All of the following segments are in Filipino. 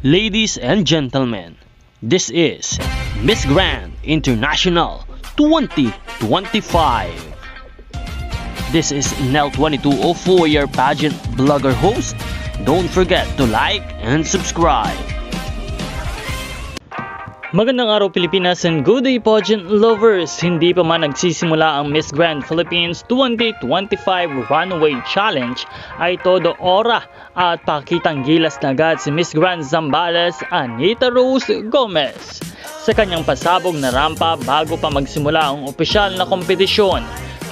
Ladies and gentlemen, this is Miss Grand International 2025. This is Nel 2204, your pageant blogger host. Don't forget to like and subscribe. Magandang araw Pilipinas and good day pageant lovers! Hindi pa man nagsisimula ang Miss Grand Philippines 2025 Runway Challenge ay todo ora at pakitang gilas na agad si Miss Grand Zambales Anita Rose Gomez sa kanyang pasabog na rampa bago pa magsimula ang opisyal na kompetisyon.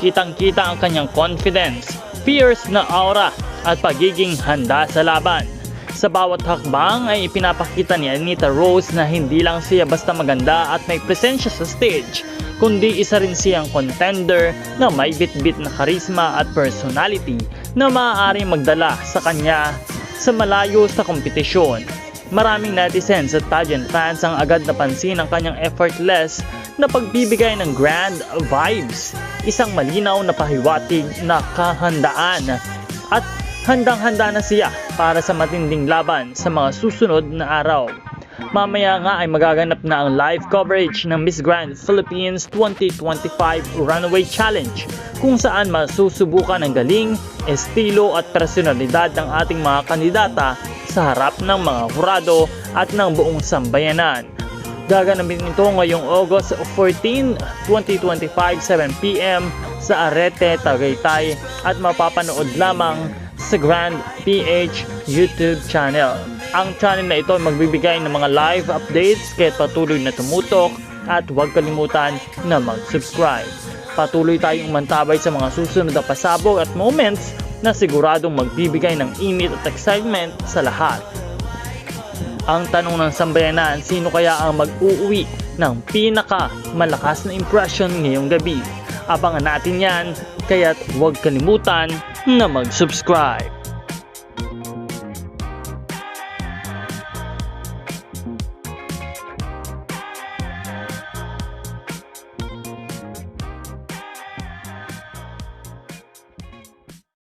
Kitang-kita ang kanyang confidence, fierce na aura at pagiging handa sa laban. Sa bawat hakbang ay ipinapakita ni Anita Rose na hindi lang siya basta maganda at may presensya sa stage, kundi isa rin siyang contender na may bit-bit na charisma at personality na maaaring magdala sa kanya sa malayo sa kompetisyon. Maraming netizens at pageant fans ang agad napansin ang kanyang effortless na pagbibigay ng grand vibes, isang malinaw na pahiwatig na kahandaan at handang-handa na siya para sa matinding laban sa mga susunod na araw. Mamaya nga ay magaganap na ang live coverage ng Miss Grand Philippines 2025 Runway Challenge kung saan masusubukan ang galing, estilo at personalidad ng ating mga kandidata sa harap ng mga hurado at ng buong sambayanan. Gaganapin ito ngayong August 14, 2025, 7pm sa Arete, Tagaytay at mapapanood lamang sa Grand PH YouTube channel. Ang channel na ito ay magbibigay ng mga live updates kaya patuloy na tumutok at huwag kalimutan na mag-subscribe. Patuloy tayong mantabay sa mga susunod na pasabog at moments na siguradong magbibigay ng init at excitement sa lahat. Ang tanong ng sambayanan, sino kaya ang mag-uuwi ng pinaka-malakas na impression ngayong gabi? Abangan natin yan, kaya't huwag kalimutan na mag-subscribe.